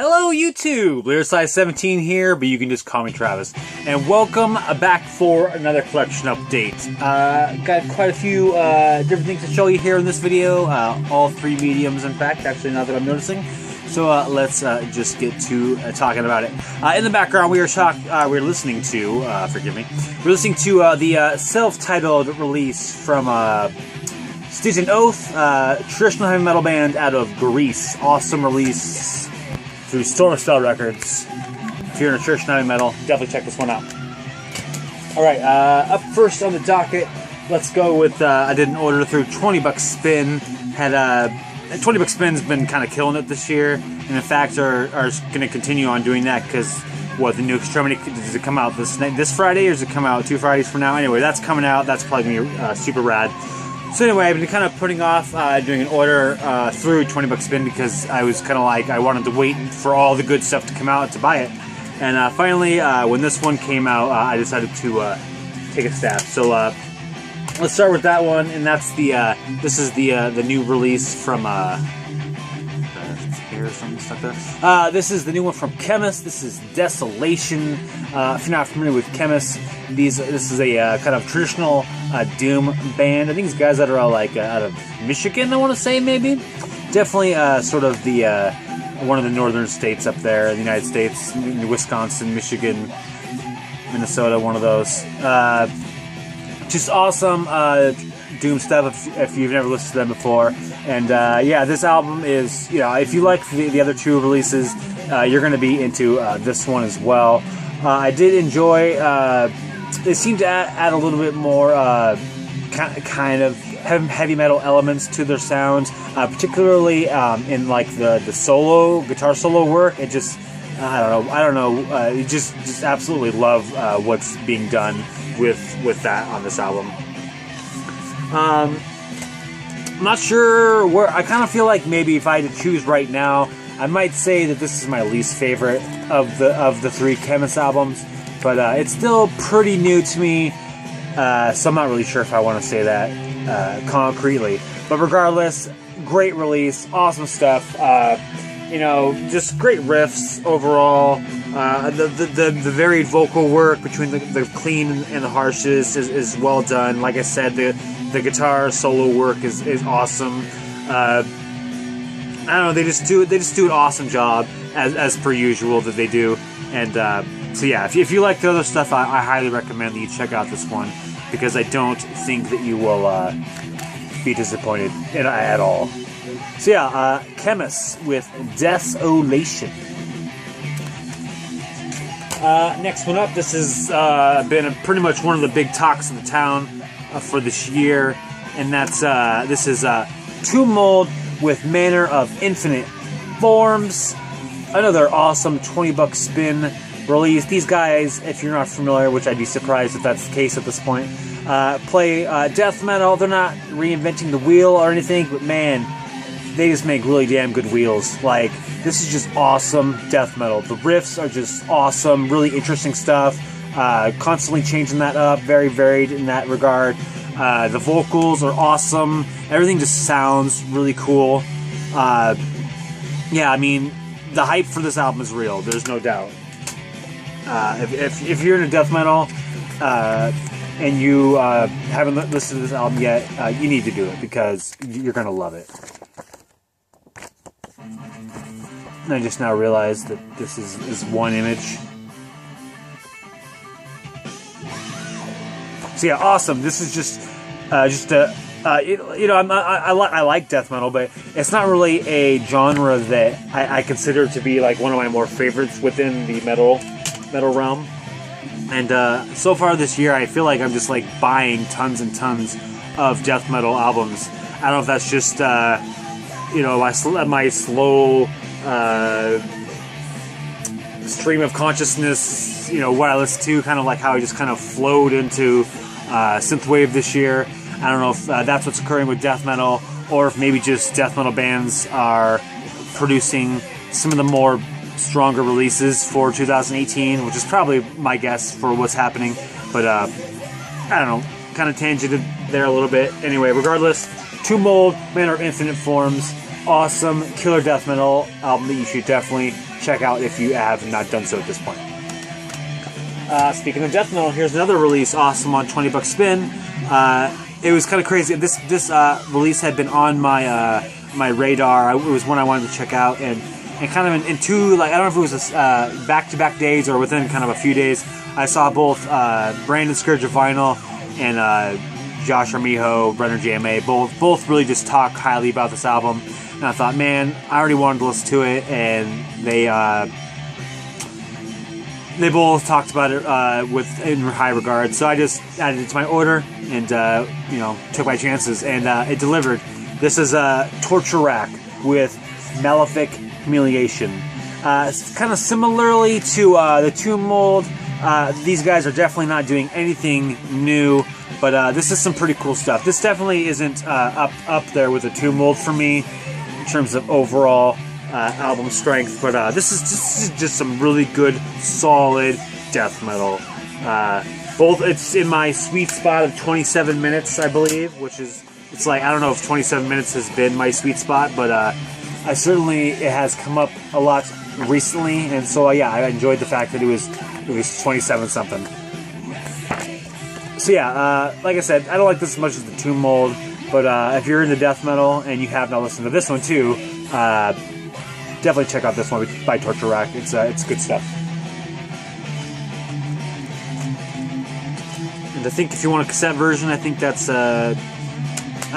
Hello YouTube! Size17 here, but you can just call me Travis. And welcome back for another collection update. Got quite a few different things to show you here in this video. All three mediums, in fact, actually, now that I'm noticing. So let's just get to talking about it. In the background, we're listening to, forgive me, we're listening to the self-titled release from Stygian Oath, traditional heavy metal band out of Greece. Awesome release through Headsplit Records. If you're into traditional heavy metal, definitely check this one out. Alright, up first on the docket, let's go with, I did an order through 20 Bucks Spin. Had 20 Bucks Spin's been kind of killing it this year, and in fact are going to continue on doing that because, what, the new Extremity, does it come out this Friday, or does it come out 2 Fridays from now? Anyway, that's coming out. That's probably going to be super rad. So anyway, I've been kind of putting off doing an order through 20 Bucks Spin because I was kind of like, I wanted to wait for all the good stuff to come out to buy it. And finally, when this one came out, I decided to take a stab. So let's start with that one, and that's the this is the new release from here or something stuck there. This is the new one from Khemmis. This is Desolation. If you're not familiar with Khemmis, this is a kind of traditional doom band. I think these guys that are all like out of Michigan, I want to say, maybe. Definitely sort of the one of the northern states up there in the United States, Wisconsin, Michigan, Minnesota, one of those. Just awesome doom stuff if you've never listened to them before. And yeah, this album is, you know, if you like the other two releases, you're going to be into this one as well. I did enjoy, they seem to add a little bit more kind of heavy metal elements to their sound, particularly in like the guitar solo work. It just, I don't know, you just absolutely love what's being done with that on this album. I'm not sure where. I kind of feel like maybe if I had to choose right now, I might say that this is my least favorite of the three Khemmis albums, but it's still pretty new to me, so I'm not really sure if I want to say that concretely. But regardless, great release, awesome stuff. You know, just great riffs overall. The varied vocal work between the clean and the harshness is well done. Like I said, the guitar solo work is awesome. I don't know, they just do an awesome job as per usual that they do. And so yeah, if you like the other stuff, I highly recommend that you check out this one, because I don't think that you will be disappointed at all. So yeah, Khemmis with Desolation. Next one up, this has been pretty much one of the big talks of the town for this year, and that's this is Tomb Mold with Manor of Infinite Forms. Another awesome 20 Bucks Spin release. These guys, if you're not familiar, which I'd be surprised if that's the case at this point, play death metal. They're not reinventing the wheel or anything, but man, they just make really damn good wheels. Like, this is just awesome death metal. The riffs are just awesome, really interesting stuff. Constantly changing that up, very varied in that regard. The vocals are awesome. Everything just sounds really cool. Yeah, I mean, the hype for this album is real. There's no doubt. If you're into death metal and you haven't listened to this album yet, you need to do it, because you're gonna love it. I just now realized that this is one image. So yeah, awesome. This is just you know, I like death metal, but it's not really a genre that I consider to be like one of my more favorites within the metal realm. And so far this year, I feel like I'm just like buying tons and tons of death metal albums. I don't know if that's just you know, my slow stream of consciousness, you know, what I listen to, kind of like how I just kind of flowed into synthwave this year. I don't know if that's what's occurring with death metal, or if maybe just death metal bands are producing some of the more stronger releases for 2018, which is probably my guess for what's happening. But I don't know, kind of tangented there a little bit. Anyway, regardless, Tomb Mold, Manor of Infinite Forms. awesome killer death metal album that you should definitely check out if you have not done so at this point. Speaking of death metal, here's another release, awesome on 20 Buck Spin. It was kind of crazy. This release had been on my my radar. It was one I wanted to check out, and kind of in two, like, I don't know if it was back-to-back days or within kind of a few days, I saw both Brandon Scourge of Vinyl and Josh Armijo, Brenner JMA, both really just talk highly about this album. And I thought, man, I already wanted to listen to it, and they both talked about it in high regard. So I just added it to my order and took my chances, and it delivered. This is Torture Rack with Malefic, Humiliation. Kind of similarly to the Tomb Mold, these guys are definitely not doing anything new, but this is some pretty cool stuff. This definitely isn't up there with the Tomb Mold for me in terms of overall album strength, but this is just some really good, solid death metal. It's in my sweet spot of 27 minutes, I believe, which is, it's like, I don't know if 27 minutes has been my sweet spot, but it has come up a lot recently, and so yeah, I enjoyed the fact that it was 27 something. So yeah, like I said, I don't like this as much as the Tomb Mold, but if you're into death metal and you have not listened to this one too, definitely check out this one by Torture Rack. It's good stuff. And I think if you want a cassette version, I think that's I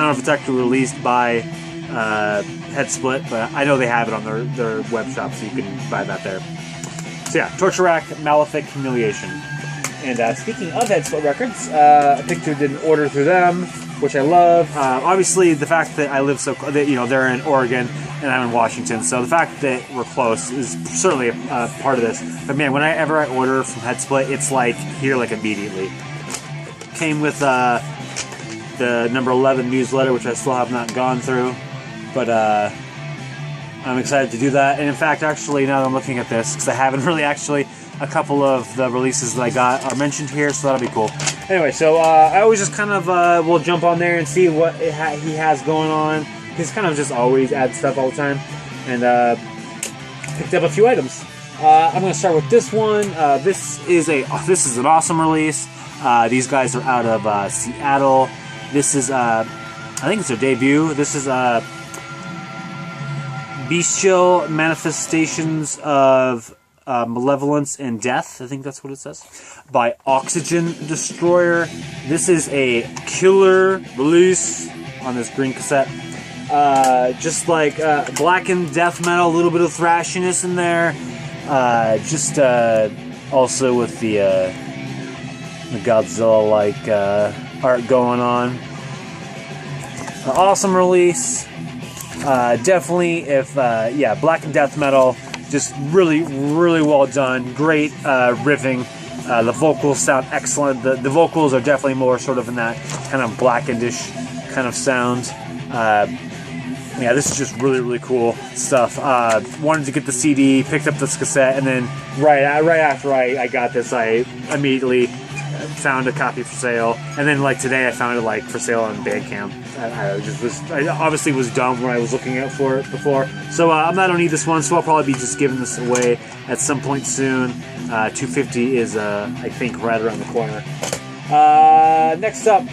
don't know if it's actually released by Headsplit, but I know they have it on their web shop, so you can buy that there. So yeah, Torture Rack, Malefic, Humiliation. And speaking of Headsplit Records, I picked did an order through them, which I love. Obviously, the fact that I live they're in Oregon and I'm in Washington, so the fact that we're close is certainly a part of this. But man, whenever I order from Headsplit, it's like here, like immediately. Came with the number 11 newsletter, which I still have not gone through, but I'm excited to do that. And in fact, actually, now that I'm looking at this, because I haven't really actually, a couple of the releases that I got are mentioned here, so that'll be cool. Anyway, so I always just kind of will jump on there and see what he has going on. He's kind of just always adds stuff all the time, and picked up a few items. I'm going to start with this one. This is an awesome release. These guys are out of Seattle. This is I think it's their debut. This is Bestial Manifestations of Malevolence and Death, I think that's what it says, by Oxygen Destroyer. This is a killer release on this green cassette. Just like blackened death metal, a little bit of thrashiness in there. Also with the Godzilla-like art going on. Awesome release. Definitely, blackened death metal. Just really, really well done. Great riffing. The vocals sound excellent. The vocals are definitely more sort of in that kind of blackened-ish kind of sound. This is just really, really cool stuff. Wanted to get the CD, picked up this cassette, and then right after I got this, I immediately found a copy for sale. And then like today, I found it like for sale on Bandcamp. I obviously was dumb when I was looking out for it before. So I don't need this one, so I'll probably be just giving this away at some point soon. $250 is I think right around the corner. Next up,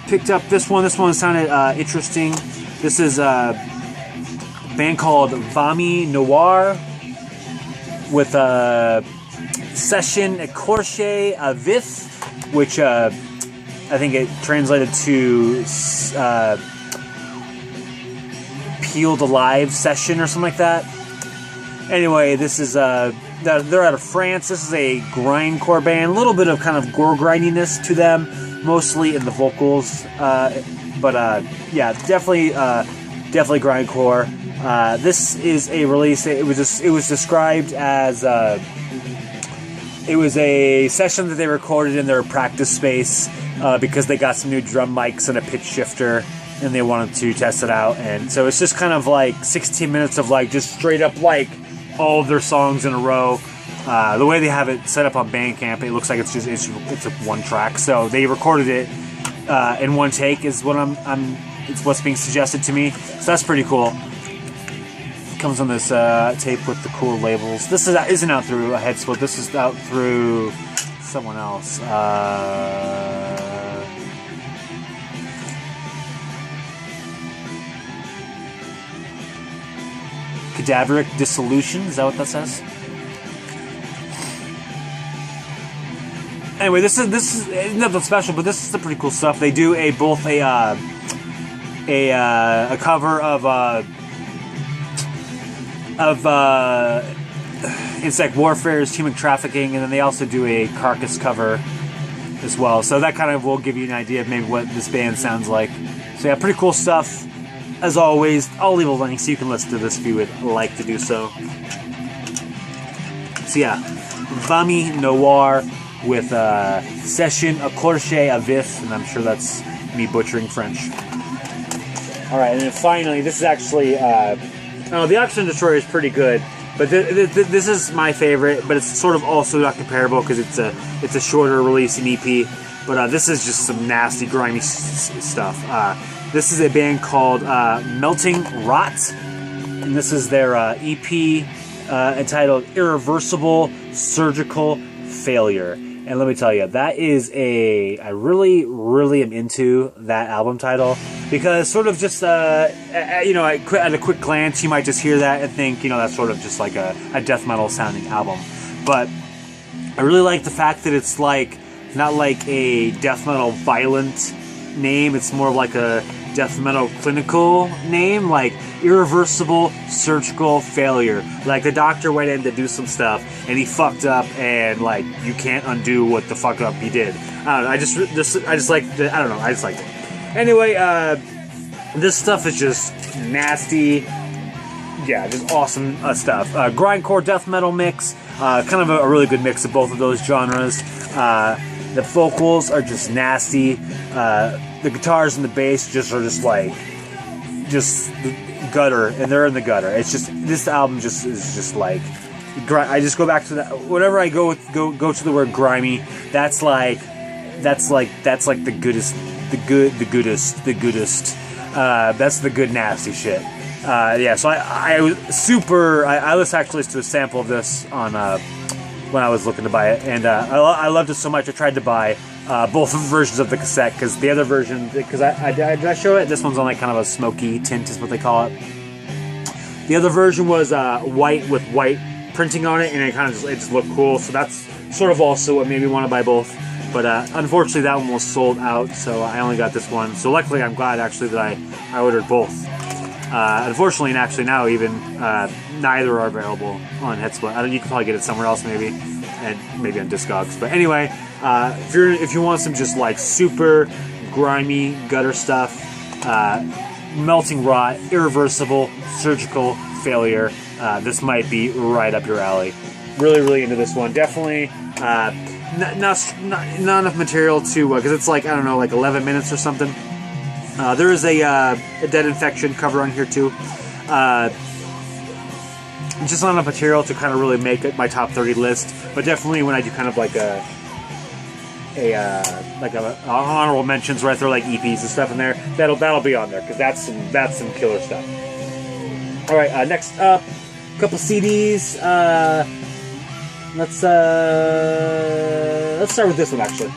picked up this one. This one sounded interesting. This is a band called Vomi Noir with a session Ecorché Vith, which I think it translated to Peeled Alive Session or something like that. Anyway, this is they're out of France. This is a grindcore band, a little bit of kind of gore grindiness to them, mostly in the vocals, but definitely grindcore. This is a release. It was described as it was a session that they recorded in their practice space because they got some new drum mics and a pitch shifter, and they wanted to test it out. And so it's just kind of like 16 minutes of like just straight up like all of their songs in a row. The way they have it set up on Bandcamp, it looks like it's a one track. So they recorded it in one take, is what I'm it's what's being suggested to me. So that's pretty cool. Comes on this tape with the cool labels. This isn't out through a Headsplit. This is out through someone else. Cadaveric Dissolution. Is that what that says? Anyway, this is nothing special, but this is some pretty cool stuff. They do both a cover of Insect Warfare's Human Trafficking, and then they also do a Carcass cover as well. So that kind of will give you an idea of maybe what this band sounds like. So yeah, pretty cool stuff. As always, I'll leave a link so you can listen to this if you would like to do so. So yeah, Vomi, Noir with Session Ecorché Avis, and I'm sure that's me butchering French. Alright, and then finally, this is actually, the Oxygen Destroyer is pretty good, but this is my favorite, but it's sort of also not comparable because it's a shorter release, an EP, but this is just some nasty, grimy stuff. This is a band called Melting Rot, and this is their EP entitled Irreversible Surgical Failure. And let me tell you, that is I really, really am into that album title, because sort of just, at a quick glance, you might just hear that and think, that's sort of just like a death metal sounding album. But I really like the fact that it's like, not like a death metal violent name, it's more like a death metal clinical name, like Irreversible Surgical Failure. Like the doctor went in to do some stuff and he fucked up, and like you can't undo what the fuck up he did. I don't know. I just like I just liked it. Anyway, this stuff is just nasty. Yeah, just awesome stuff. Grindcore death metal mix. Kind of a really good mix of both of those genres. The vocals are just nasty. The guitars and the bass are just gutter, and they're in the gutter. It's just, this album is just like, I just go back to that. Whenever I go to the word grimy, that's like the goodest. That's the good nasty shit. Yeah. So I listened to a sample of this on when I was looking to buy it, and I loved it so much I tried to buy both versions of the cassette, because the other version, because did I show it? This one's on like kind of a smoky tint is what they call it. The other version was white with white printing on it, and it just looked cool. So that's sort of also what made me want to buy both. But unfortunately, that one was sold out, so I only got this one. So luckily, I'm glad actually that I ordered both. Unfortunately, and actually now even neither are available on Headsplit. You can probably get it somewhere else maybe, and maybe on Discogs. But anyway, if you want some just like super grimy gutter stuff, Melting Rot, Irreversible Surgical Failure, this might be right up your alley. Really, really into this one. Definitely not enough material to, because it's like, I don't know, like 11 minutes or something. There is a Dead Infection cover on here too. Just not enough material to kind of really make it my top 30 list, but definitely when I do kind of like a honorable mentions where I throw like EPs and stuff in there, that'll be on there, because that's some killer stuff. All right, next up, a couple CDs. Let's start with this one actually.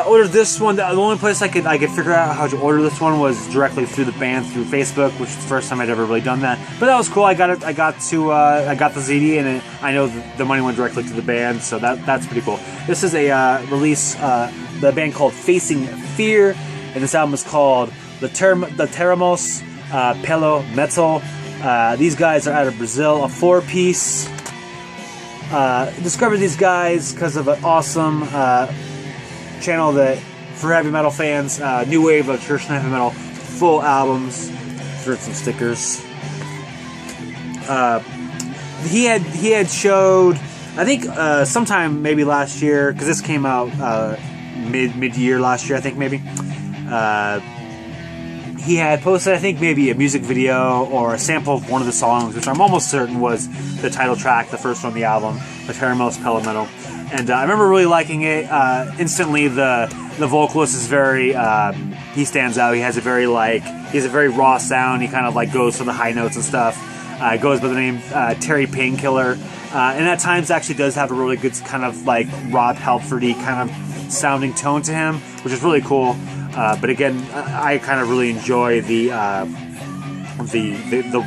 Ordered this one. The only place I could figure out how to order this one was directly through the band through Facebook, which is the first time I'd ever really done that. But that was cool. I got it. I got the CD, and I know the money went directly to the band, so that's pretty cool. This is a release. The band called Facing Fear, and this album is called Lutaremos, Pelo Metal. These guys are out of Brazil, a 4-piece. Discovered these guys because of an awesome channel that, for heavy metal fans, new wave of traditional heavy metal, full albums. Threw some stickers. He had showed, I think sometime maybe last year, because this came out mid-year last year, I think maybe. he had posted, I think, maybe a music video or a sample of one of the songs, which I'm almost certain was the title track, the first one on the album, Lutaremos, Pelo. And I remember really liking it. Instantly, the vocalist is very, he stands out. He has a very, raw sound. He kind of, goes for the high notes and stuff. Goes by the name Painkiller. And at times actually does have a really good kind of, Rob Halford-y kind of sounding tone to him, which is really cool. But again, I kind of really enjoy the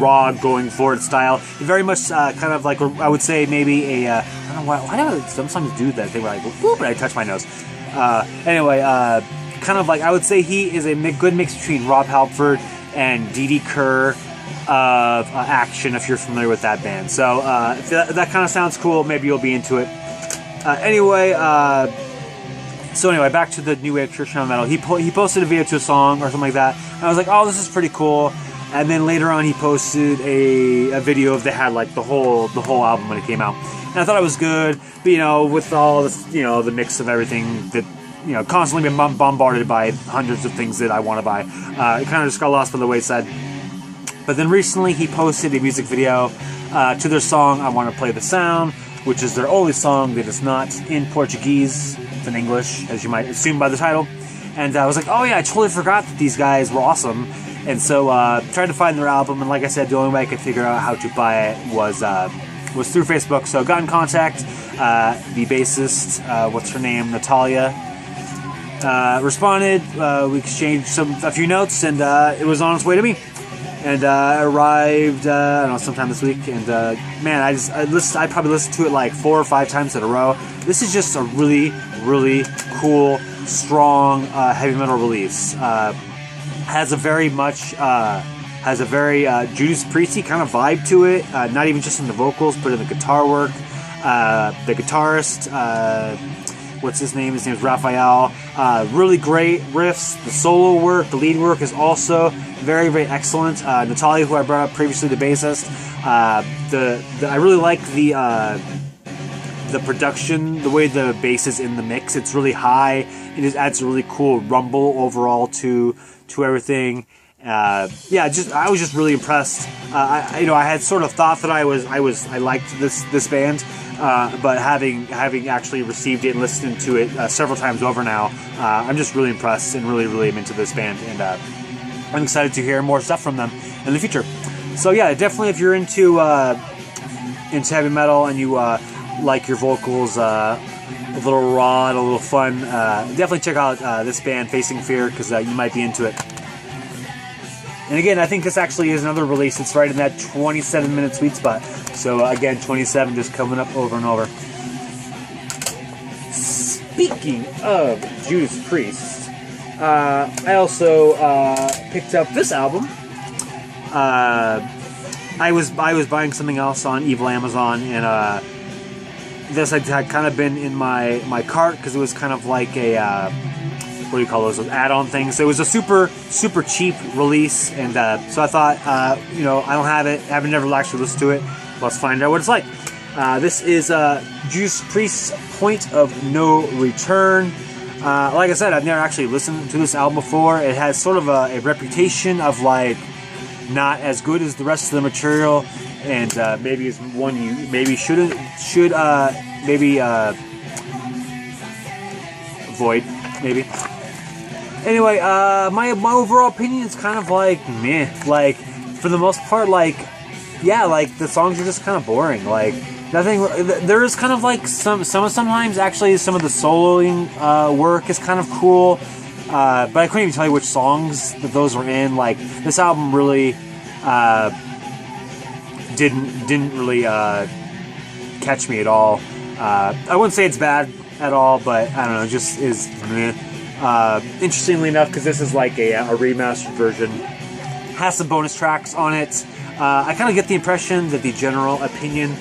raw going for it style. Very much kind of like, I would say maybe a I don't know why do I sometimes do that thing where I go boop and I touch my nose. Anyway, kind of I would say he is a good mix between Rob Halford and Dee Kerr of Action, if you're familiar with that band. So if that kind of sounds cool, maybe you'll be into it. So anyway, back to the new wave traditional metal. He posted a video to a song or something like that, and I was like, oh, this is pretty cool. And then later on, he posted a video of they had the whole album when it came out, and I thought it was good. But with all this, the mix of everything that constantly been bombarded by hundreds of things that I want to buy, it kind of just got lost by the wayside. But then recently, he posted a music video to their song "I Want to Play the Sound," which is their only song that is not in Portuguese. It's in English, as you might assume by the title. And I was like, oh yeah, I totally forgot that these guys were awesome. And so tried to find their album, and like I said, the only way I could figure out how to buy it was through Facebook. So got in contact. The bassist, what's her name, Natalia, responded. We exchanged a few notes, and it was on its way to me. And arrived, I don't know, sometime this week. And man, I probably listened to it 4 or 5 times in a row. This is just a really, really cool, strong heavy metal release. Has a very Judas Priesty kind of vibe to it. Not even just in the vocals, but in the guitar work. The guitarist, what's his name? His name's Raphael. Really great riffs. The solo work, the lead work is also very, very excellent. Natalia, who I brought up previously, the bassist. I really like the production, the way the bass is in the mix. It's really high. It just adds a really cool rumble overall to everything. I was just really impressed. I had sort of thought that I liked this band, but having actually received it and listened to it several times over now, I'm just really impressed and really, really am into this band, and I'm excited to hear more stuff from them in the future. So yeah, definitely if you're into heavy metal and you like your vocals a little raw and a little fun, definitely check out this band, Facing Fear, because you might be into it. And again, I think this actually is another release. It's right in that 27-minute sweet spot. So again, 27 just coming up over and over. Speaking of Judas Priest, I also picked up this album. I was buying something else on Evil Amazon, and this had kind of been in my cart because it was kind of like a what do you call those add-on things. So it was a super cheap release, and so I thought, I don't have it, I've never actually listened to it. Let's find out what it's like. This is Judas Priest's Point of No Return. Like I said, I've never actually listened to this album before. It has sort of a reputation of not as good as the rest of the material, and maybe is one you maybe should avoid, maybe. Anyway, my overall opinion is kind of meh. For the most part, the songs are just kind of boring. Nothing. There is kind of sometimes actually some of the soloing work is kind of cool, but I couldn't even tell you which songs that those were in. This album really didn't really catch me at all. I wouldn't say it's bad at all, but I don't know, it just is meh. Interestingly enough, because this is a remastered version, has some bonus tracks on it. I kind of get the impression that the general opinion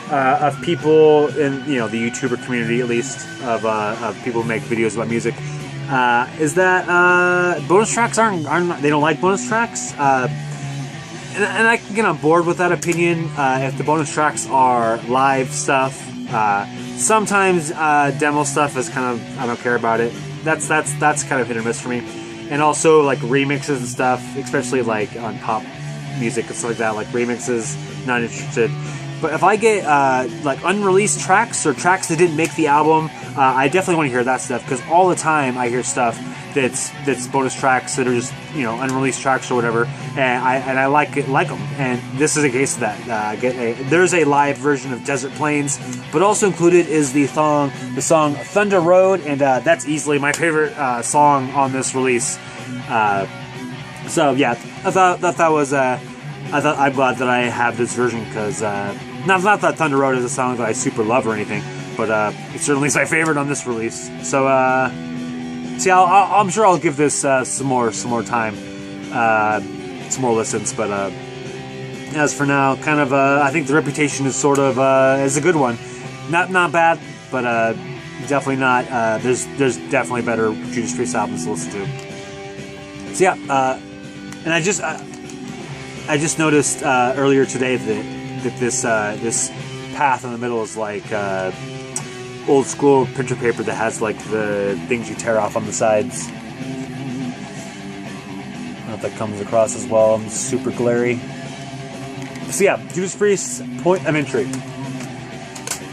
of people in the YouTuber community, at least of people who make videos about music, is that bonus tracks aren't they don't like bonus tracks, and I can get on board with that opinion if the bonus tracks are live stuff. Sometimes demo stuff is kind of, I don't care about it. That's kind of hit or miss for me. and also like remixes and stuff, especially like on pop music and stuff like that, like remixes, not interested. But if I get like unreleased tracks or tracks that didn't make the album, I definitely want to hear that stuff, because all the time I hear stuff that's bonus tracks that are just, you know, unreleased tracks or whatever, and I like them. And this is a case of that. There's a live version of Desert Plains, but also included is the song Thunder Road, and that's easily my favorite song on this release. So yeah, I'm glad that I have this version, because not that Thunder Road is a song that I super love or anything, but it certainly is my favorite on this release. So see, I'm sure I'll give this some more time, some more listens. But as for now, kind of I think the reputation is sort of is a good one. Not bad, but definitely not. There's definitely better Judas Priest albums to listen to. So yeah, and I just noticed earlier today that this path in the middle is like old school printer paper that has like the things you tear off on the sides. I don't know if that comes across as well. I'm super glary. So yeah, Judas Priest's Point of Entry.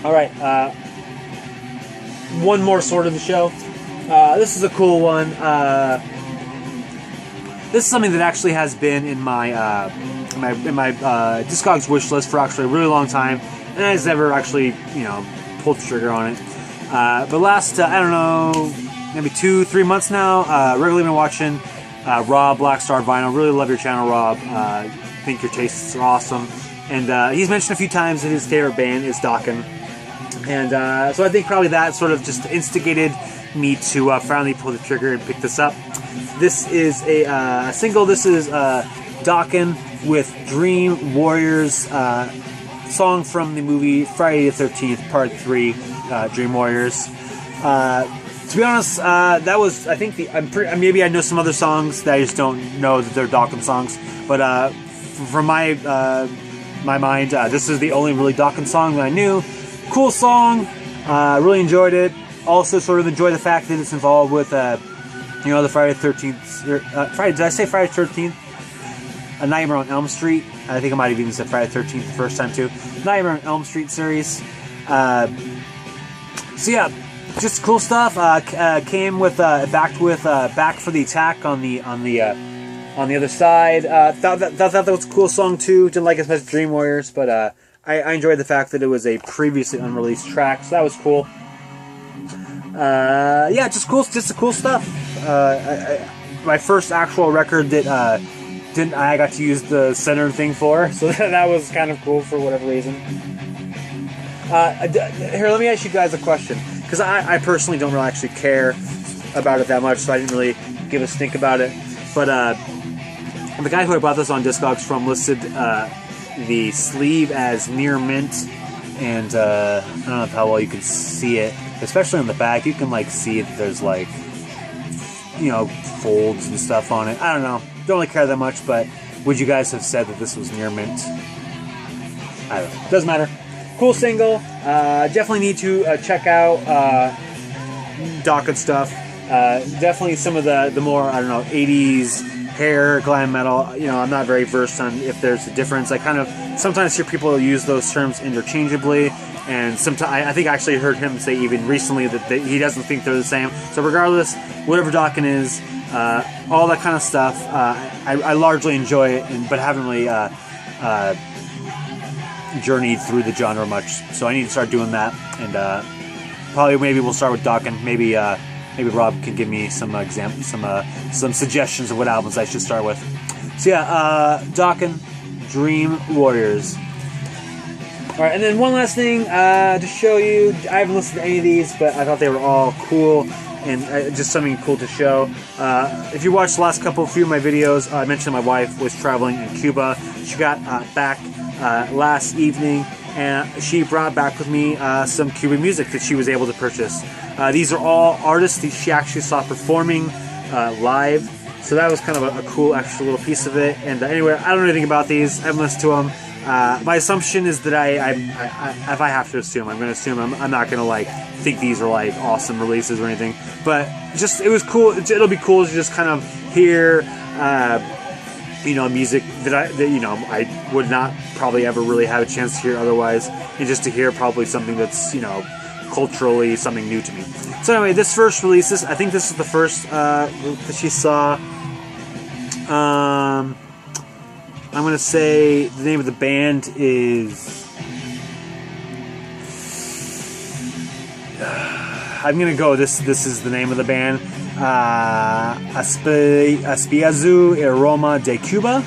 All right, one more sword of the show. This is a cool one. This is something that actually has been in my Discogs wish list for actually a really long time, and I just never actually, you know, pulled the trigger on it. But last, I don't know, maybe 2-3 months now, regularly been watching Rob Black Star Vinyl. Really love your channel, Rob. Think your tastes are awesome. And he's mentioned a few times that his favorite band is Dokken. And so I think probably that sort of just instigated me to finally pull the trigger and pick this up. This is a single. This is Dokken with Dream Warriors, song from the movie Friday the 13th, Part 3, Dream Warriors. To be honest, that was, I think, maybe I know some other songs that I just don't know that they're Dokken songs, but from my mind, this is the only really Dokken song that I knew. Cool song, really enjoyed it. Also sort of enjoy the fact that it's involved with, you know, the Friday the 13th, did I say Friday the 13th? A Nightmare on Elm Street. I think I might have even said Friday the 13th the first time too. Nightmare on Elm Street series. So yeah, just cool stuff. Came with backed with Back for the Attack on the other side. Thought that was a cool song too. Didn't like it as much as Dream Warriors, but I enjoyed the fact that it was a previously unreleased track, so that was cool. Yeah, just cool stuff. My first actual record that I got to use the center thing for, so that was kind of cool for whatever reason. Here, let me ask you guys a question, because I personally don't really actually care about it that much, so I didn't really give a stink about it. But the guy who I bought this on Discogs from listed the sleeve as near mint, and I don't know how well you can see it, especially on the back. You can like see that there's like, you know, folds and stuff on it. I don't know. Don't really care that much, but would you guys have said that this was near mint? I don't know. Doesn't matter. Cool single. Definitely need to check out Dokken stuff. Definitely some of the more, I don't know, 80s hair glam metal. You know, I'm not very versed on if there's a difference. I kind of sometimes hear people use those terms interchangeably, and sometimes I think I actually heard him say even recently that he doesn't think they're the same. So regardless, whatever Dokken is, all that kind of stuff, I largely enjoy it, but haven't really journeyed through the genre much. So I need to start doing that, and probably maybe we'll start with Dokken. Maybe Rob can give me some some suggestions of what albums I should start with. So yeah, Dokken, Dream Warriors. All right, and then one last thing to show you. I haven't listened to any of these, but I thought they were all cool and just something cool to show. If you watched the last few of my videos, I mentioned my wife was traveling in Cuba. She got back last evening, and she brought back with me some Cuban music that she was able to purchase. These are all artists that she actually saw performing live, so that was kind of a cool extra little piece of it. And anyway, I don't know anything about these. I haven't listened to them. My assumption is that if I have to assume, I'm going to assume I'm not going to like think these are like awesome releases or anything. But just it was cool. It'll be cool to just kind of hear, you know, music that you know I would not probably ever really have a chance to hear otherwise, and just to hear probably something that's, you know, culturally something new to me. So anyway, this first release, I think this is the first that she saw. I'm gonna say the name of the band is. I'm gonna go. This is the name of the band. Aspiazu e Roma de Cuba,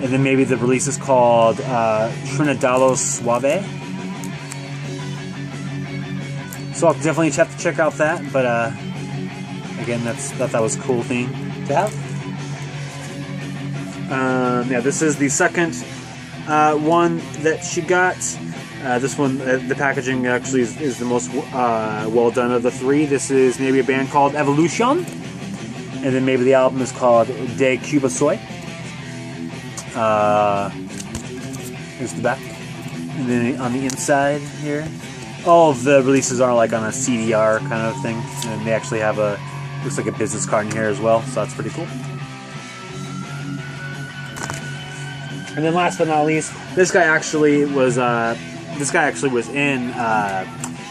and then maybe the release is called Trinidalo Suave. So I'll definitely have to check out that. But again, that was a cool thing to have. Yeah, this is the second one that she got. This one, the packaging actually is the most well done of the three. This is maybe a band called Evolution, and then maybe the album is called De Cuba Soy. Here's the back, and then on the inside here, all of the releases are like on a CDR kind of thing, and they actually have looks like a business card in here as well, so that's pretty cool. And then last but not least, this guy actually was in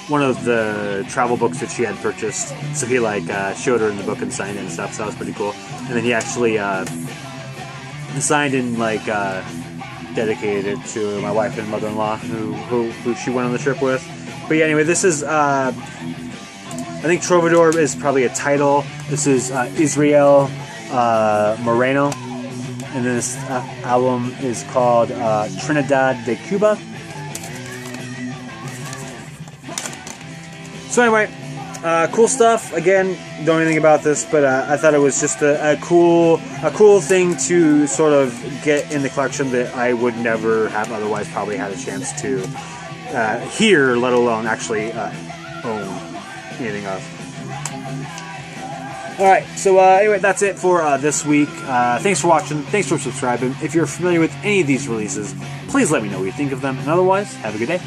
one of the travel books that she had purchased. So he like showed her in the book and signed it and stuff. So that was pretty cool. And then he actually signed and like dedicated it to my wife and mother-in-law, who she went on the trip with. But yeah, anyway, this is I think Troubadour is probably a title. This is Israel Moreno. And this album is called Trinidad de Cuba. So anyway, cool stuff. Again, don't know anything about this, but I thought it was just a cool thing to sort of get in the collection that I would never have otherwise probably had a chance to hear, let alone actually own anything of. Alright, so anyway, that's it for this week. Thanks for watching. Thanks for subscribing. If you're familiar with any of these releases, please let me know what you think of them. And otherwise, have a good day.